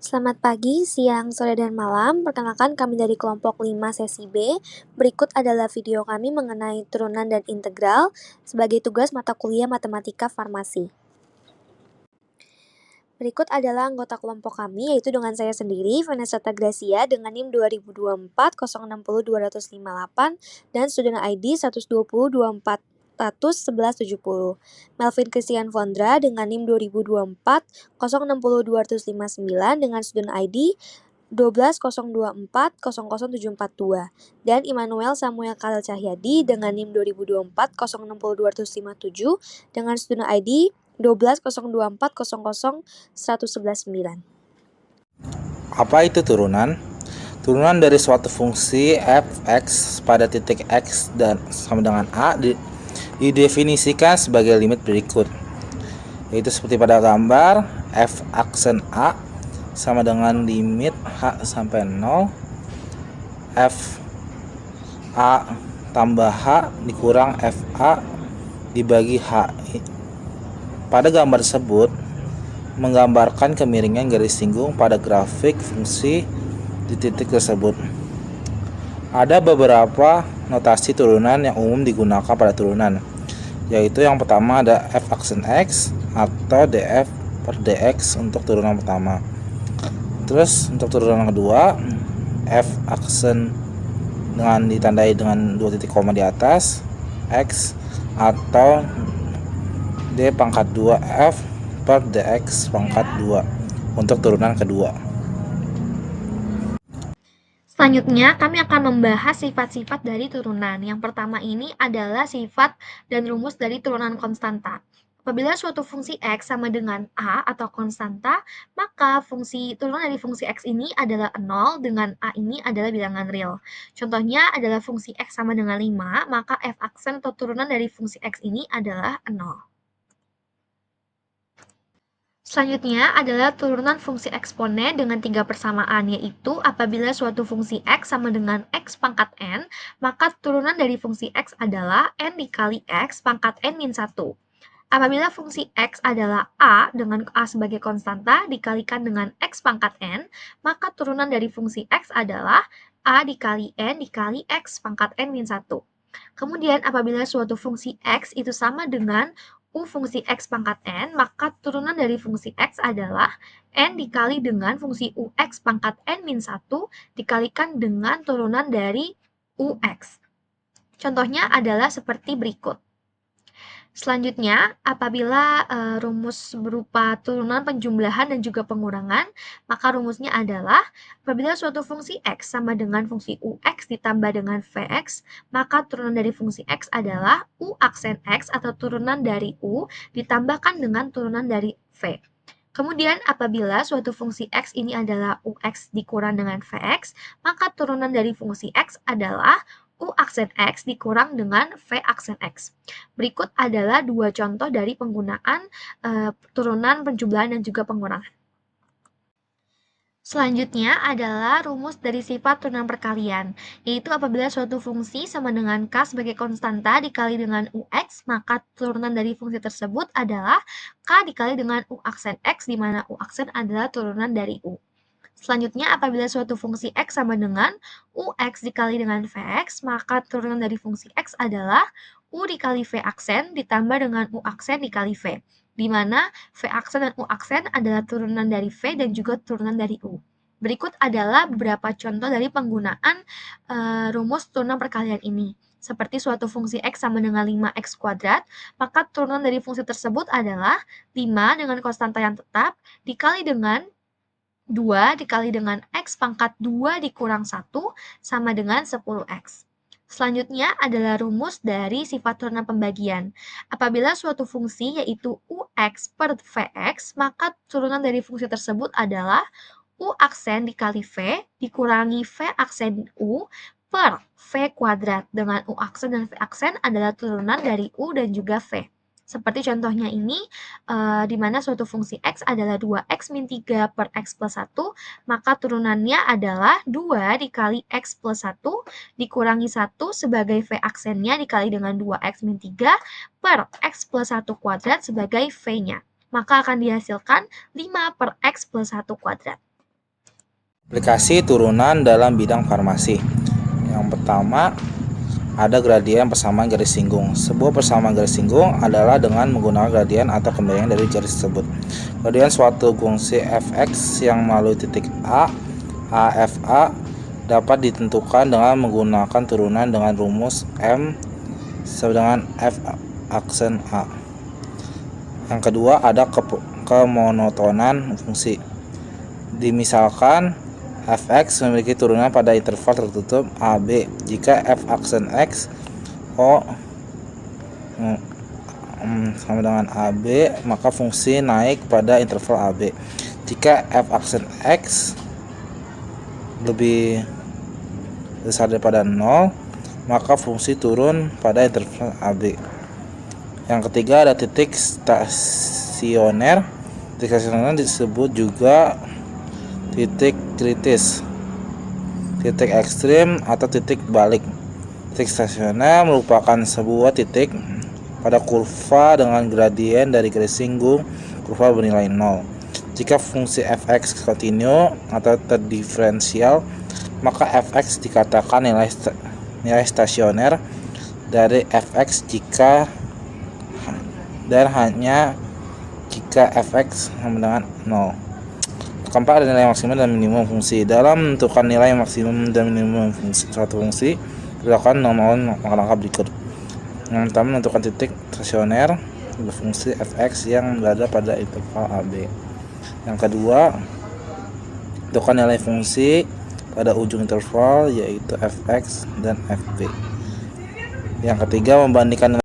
Selamat pagi, siang, sore, dan malam. Perkenalkan kami dari kelompok 5 sesi B. Berikut adalah video kami mengenai turunan dan integral sebagai tugas mata kuliah Matematika Farmasi. Berikut adalah anggota kelompok kami, yaitu dengan saya sendiri, Vanessa Gracia, dengan NIM 2024 060 258 dan student ID 120 24 11170. Melvin Christian Vondra dengan NIM 2024 060 259 dengan student ID 12.024 00742 dan Immanuel Samuel Khalil Cahyadi dengan NIM 2024 060 257 dengan student ID 12.024 00119. Apa itu turunan? Turunan dari suatu fungsi f(x) pada titik x dan sama dengan a didefinisikan sebagai limit berikut, yaitu seperti pada gambar f aksen a sama dengan limit h sampai 0 f a tambah h dikurang f a dibagi h. Pada gambar tersebut menggambarkan kemiringan garis singgung pada grafik fungsi di titik tersebut. Ada beberapa notasi turunan yang umum digunakan pada turunan, yaitu yang pertama ada f aksen x atau df per dx untuk turunan pertama. Terus untuk turunan kedua, f aksen dengan ditandai dengan 2 titik koma di atas x atau d pangkat 2 f per dx pangkat 2 untuk turunan kedua. Selanjutnya, kami akan membahas sifat-sifat dari turunan. Yang pertama ini adalah sifat dan rumus dari turunan konstanta. Apabila suatu fungsi x sama dengan a atau konstanta, maka turunan dari fungsi x ini adalah 0 dengan a ini adalah bilangan real. Contohnya adalah fungsi x sama dengan 5, maka f aksen atau turunan dari fungsi x ini adalah 0. Selanjutnya adalah turunan fungsi eksponen dengan 3 persamaan, yaitu apabila suatu fungsi x sama dengan x pangkat n, maka turunan dari fungsi x adalah n dikali x pangkat n min 1. Apabila fungsi x adalah a dengan a sebagai konstanta dikalikan dengan x pangkat n, maka turunan dari fungsi x adalah a dikali n dikali x pangkat n min 1. Kemudian apabila suatu fungsi x itu sama dengan u fungsi x pangkat n, maka turunan dari fungsi x adalah n dikali dengan fungsi ux pangkat n min 1 dikalikan dengan turunan dari ux. Contohnya adalah seperti berikut. Selanjutnya, apabila rumus berupa turunan penjumlahan dan juga pengurangan, maka rumusnya adalah apabila suatu fungsi x sama dengan fungsi ux ditambah dengan vx, maka turunan dari fungsi x adalah u aksen x atau turunan dari u ditambahkan dengan turunan dari v. Kemudian apabila suatu fungsi x ini adalah ux dikurang dengan vx, maka turunan dari fungsi x adalah u aksen x dikurang dengan v aksen x. Berikut adalah 2 contoh dari penggunaan turunan penjumlahan dan juga pengurangan. Selanjutnya adalah rumus dari sifat turunan perkalian, yaitu apabila suatu fungsi sama dengan k sebagai konstanta dikali dengan ux, maka turunan dari fungsi tersebut adalah k dikali dengan u aksen x, di mana u aksen adalah turunan dari u. Selanjutnya, apabila suatu fungsi x sama dengan ux dikali dengan vx, maka turunan dari fungsi x adalah u dikali v aksen ditambah dengan u aksen dikali v, di mana v aksen dan u aksen adalah turunan dari v dan juga turunan dari u. Berikut adalah beberapa contoh dari penggunaan rumus turunan perkalian ini. Seperti suatu fungsi x sama dengan 5x kuadrat, maka turunan dari fungsi tersebut adalah 5 dengan konstanta yang tetap dikali dengan 2 dikali dengan x pangkat 2 dikurang 1 sama dengan 10x. Selanjutnya adalah rumus dari sifat turunan pembagian. Apabila suatu fungsi yaitu ux per vx, maka turunan dari fungsi tersebut adalah u aksen dikali v dikurangi v aksen u per v kuadrat, dengan u aksen dan v aksen adalah turunan dari u dan juga v. Seperti contohnya ini, di mana suatu fungsi x adalah 2x min 3 per x plus 1, maka turunannya adalah 2 dikali x plus 1 dikurangi 1 sebagai v aksennya dikali dengan 2x min 3 per x plus 1 kuadrat sebagai v-nya. Maka akan dihasilkan 5 per x plus 1 kuadrat. Aplikasi turunan dalam bidang farmasi. Yang pertama, ada gradien persamaan garis singgung. Sebuah persamaan garis singgung adalah dengan menggunakan gradien atau kembagian dari garis tersebut. Gradien suatu fungsi f(x) yang melalui titik A, AFA dapat ditentukan dengan menggunakan turunan dengan rumus M sama dengan f aksen A. Yang kedua, ada kemonotonan fungsi. Dimisalkan f(x) memiliki turunan pada interval tertutup AB. Jika f aksen x O sama dengan AB, maka fungsi naik pada interval AB. Jika f aksen x lebih besar daripada 0, maka fungsi turun pada interval AB. Yang ketiga, ada titik stasioner. Titik stasioner disebut juga titik kritis, titik ekstrim, atau titik balik. Titik stasioner merupakan sebuah titik pada kurva dengan gradien dari garis singgung kurva bernilai 0. Jika fungsi f(x) kontinu atau terdiferensial, maka f(x) dikatakan nilai stasioner dari f(x) jika dan hanya jika f(x) sama dengan 0. Keempat, ada nilai maksimum dan minimum fungsi. Dalam menentukan nilai maksimum dan minimum suatu fungsi, dilakukan dengan langkah berikut. Yang pertama, menentukan titik stasioner fungsi f(x) yang berada pada interval AB. Yang kedua, tentukan nilai fungsi pada ujung interval, yaitu f(x) dan fb. Yang ketiga, membandingkan